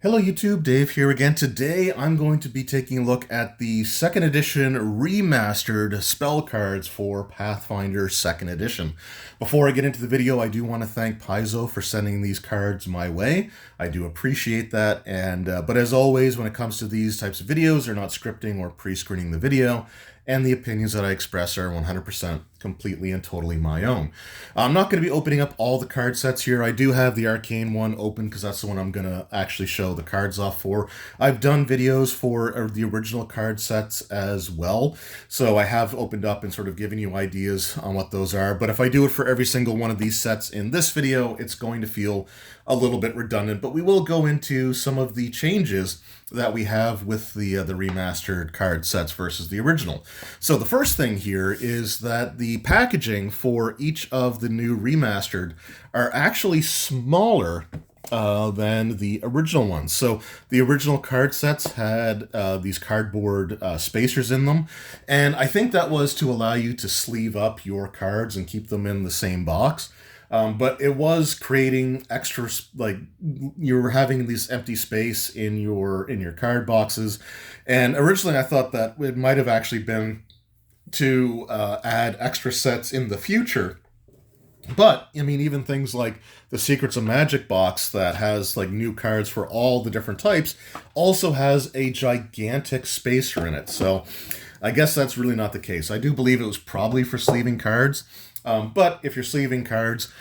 Hello YouTube, Dave here again. Today I'm going to be taking a look at the second edition remastered spell cards for Pathfinder 2nd edition. Before I get into the video, I do want to thank Paizo for sending these cards my way. I do appreciate that, but as always, when it comes to these types of videos, they're not scripting or pre-screening the video, and the opinions that I express are 100% completely and totally my own. I'm not going to be opening up all the card sets here. I do have the Arcane one open because that's the one I'm going to actually show the cards off for. I've done videos for the original card sets as well, so I have opened up and sort of given you ideas on what those are, but if I do it for every single one of these sets in this video, it's going to feel a little bit redundant, but we will go into some of the changes that we have with the remastered card sets versus the original. So the first thing here is that the packaging for each of the new remastered are actually smaller than the original ones. So the original card sets had these cardboard spacers in them, and I think that was to allow you to sleeve up your cards and keep them in the same box. But it was creating extra, like you were having this empty space in your card boxes. And originally I thought that it might have actually been to add extra sets in the future. But, I mean, even things like the Secrets of Magic box that has like new cards for all the different types also has a gigantic spacer in it. So I guess that's really not the case. I do believe it was probably for sleeving cards. But if you're sleeving cards,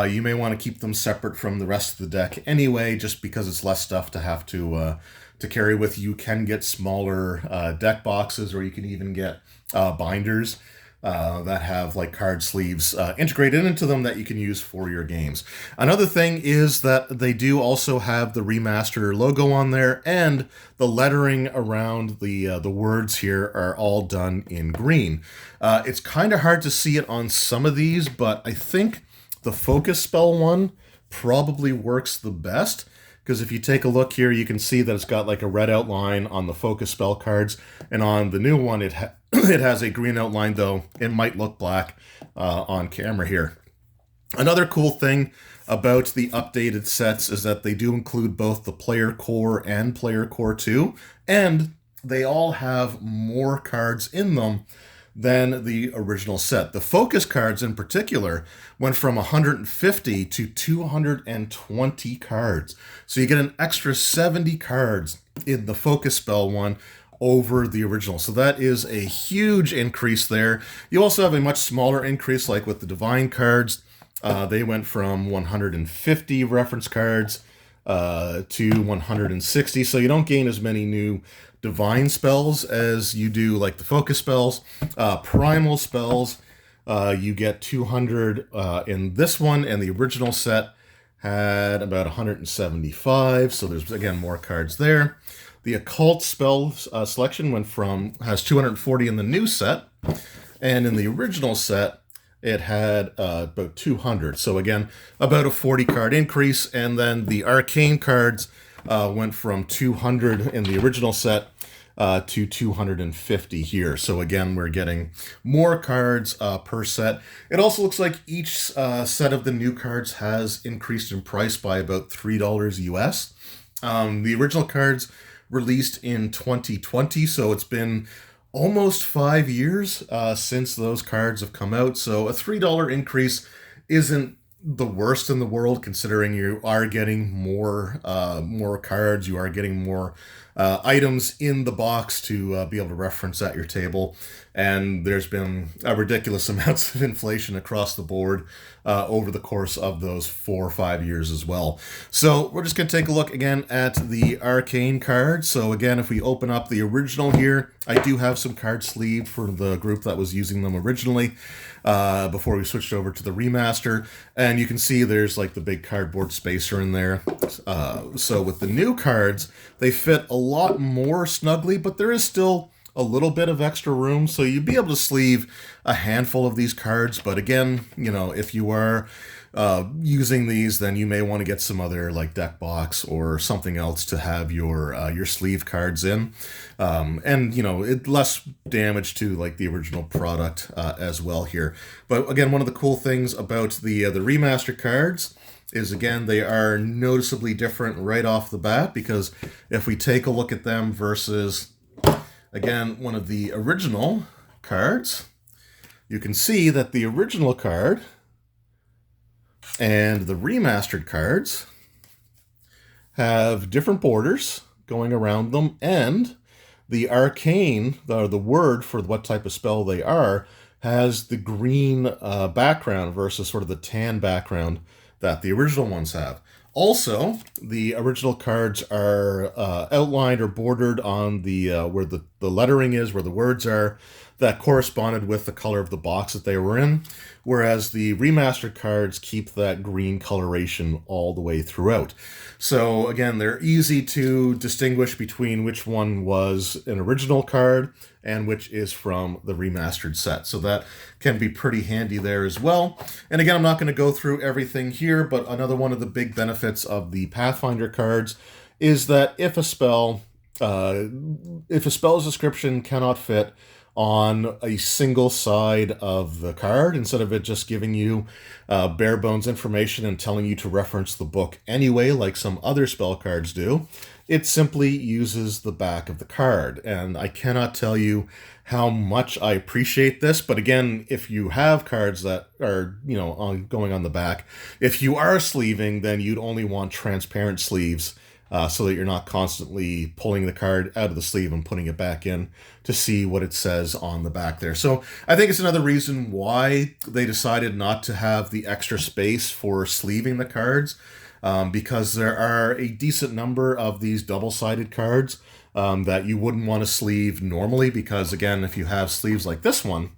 you may want to keep them separate from the rest of the deck anyway, just because it's less stuff to have to carry with you. You can get smaller deck boxes, or you can even get binders that have like card sleeves integrated into them that you can use for your games. Another thing is that they do also have the remaster logo on there, and the lettering around the words here are all done in green. It's kind of hard to see it on some of these, but I think the focus spell one probably works the best, because if you take a look here, you can see that it's got like a red outline on the focus spell cards, and on the new one it has a green outline, though it might look black on camera here. Another cool thing about the updated sets is that they do include both the Player Core and Player Core 2, and they all have more cards in them than the original set. The focus cards in particular went from 150 to 220 cards. So you get an extra 70 cards in the focus spell one over the original. So that is a huge increase there. You also have a much smaller increase like with the Divine cards. They went from 150 reference cards to 160, so you don't gain as many new divine spells as you do like the focus spells. Primal spells, you get 200 in this one, and the original set had about 175, so there's again more cards there. The occult spells selection has 240 in the new set, and in the original set it had about 200. So again, about a 40 card increase. And then the arcane cards went from 200 in the original set to 250 here. So again, we're getting more cards per set. It also looks like each set of the new cards has increased in price by about $3 US. The original cards released in 2020, so it's been almost 5 years since those cards have come out, so a $3 increase isn't the worst in the world, considering you are getting more cards, you are getting more items in the box to be able to reference at your table, and there's been ridiculous amounts of inflation across the board over the course of those 4 or 5 years as well. So we're just going to take a look again at the arcane cards. So again, if we open up the original here, I do have some cards sleeved for the group that was using them originally before we switched over to the remaster, and you can see there's like the big cardboard spacer in there. So with the new cards, they fit a lot more snugly, but there is still a little bit of extra room, so you'd be able to sleeve a handful of these cards. But again, you know, if you are using these, then you may want to get some other like deck box or something else to have your sleeve cards in, and you know, less damage to like the original product as well here. But again, one of the cool things about the remaster cards is, again, they are noticeably different right off the bat, because if we take a look at them versus, again, one of the original cards, you can see that the original card and the remastered cards have different borders going around them, and the arcane, the word for what type of spell they are, has the green background versus sort of the tan background that the original ones have. Also, the original cards are outlined or bordered on the where the lettering is, where the words are, that corresponded with the color of the box that they were in, whereas the remastered cards keep that green coloration all the way throughout. So again, they're easy to distinguish between which one was an original card and which is from the remastered set. So that can be pretty handy there as well. And again, I'm not going to go through everything here, but another one of the big benefits of the Pathfinder cards is that if a spell's description cannot fit on a single side of the card, instead of it just giving you bare bones information and telling you to reference the book anyway, like some other spell cards do, it simply uses the back of the card. And I cannot tell you how much I appreciate this, but again, if you have cards that are, going on the back, if you are sleeving, then you'd only want transparent sleeves, so that you're not constantly pulling the card out of the sleeve and putting it back in to see what it says on the back there. So I think it's another reason why they decided not to have the extra space for sleeving the cards, because there are a decent number of these double-sided cards that you wouldn't want to sleeve normally, because again, if you have sleeves like this one,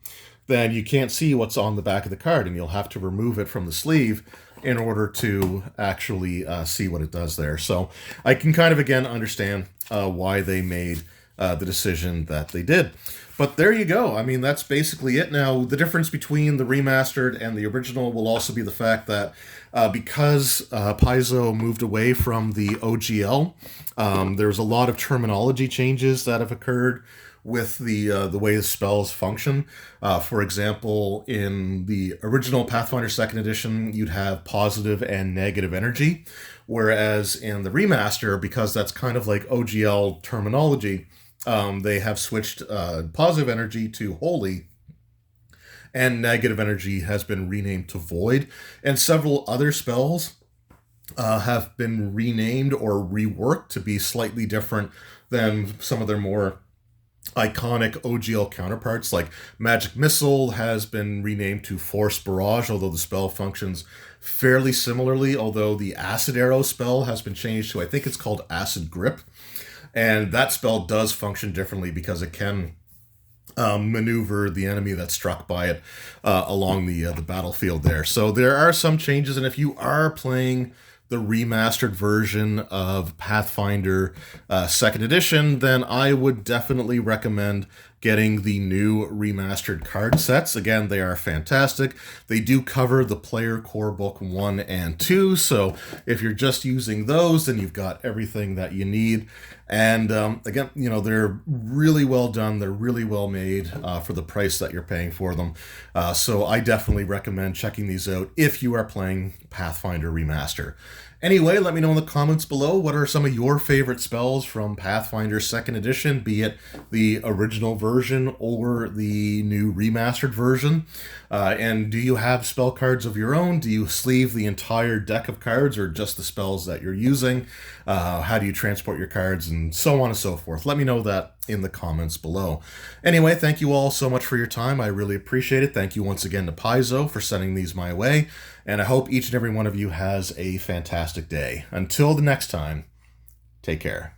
then you can't see what's on the back of the card, and you'll have to remove it from the sleeve in order to actually see what it does there. So I can kind of, again, understand why they made the decision that they did. But there you go. I mean, that's basically it. Now, the difference between the remastered and the original will also be the fact that because Paizo moved away from the OGL, there's a lot of terminology changes that have occurred with the way the spells function. For example, in the original Pathfinder 2nd Edition, you'd have positive and negative energy, whereas in the remaster, because that's kind of like OGL terminology, they have switched positive energy to holy, and negative energy has been renamed to void, and several other spells have been renamed or reworked to be slightly different than some of their more iconic OGL counterparts. Like Magic Missile has been renamed to Force Barrage, although the spell functions fairly similarly, although the Acid Arrow spell has been changed to, I think it's called Acid Grip, and that spell does function differently because it can maneuver the enemy that's struck by it along the battlefield there. So there are some changes, and if you are playing the remastered version of Pathfinder 2nd Edition, then I would definitely recommend getting the new remastered card sets. Again, they are fantastic. They do cover the Player Core Book 1 and 2, so if you're just using those, then you've got everything that you need. And again, they're really well done. They're really well made for the price that you're paying for them. So I definitely recommend checking these out if you are playing Pathfinder Remaster. Anyway, let me know in the comments below, what are some of your favorite spells from Pathfinder 2nd Edition, be it the original version or the new remastered version. And do you have spell cards of your own? Do you sleeve the entire deck of cards or just the spells that you're using? How do you transport your cards, and so on and so forth? Let me know that in the comments below. Anyway, thank you all so much for your time. I really appreciate it. Thank you once again to Paizo for sending these my way, and I hope each and every one of you has a fantastic day. Until the next time, take care.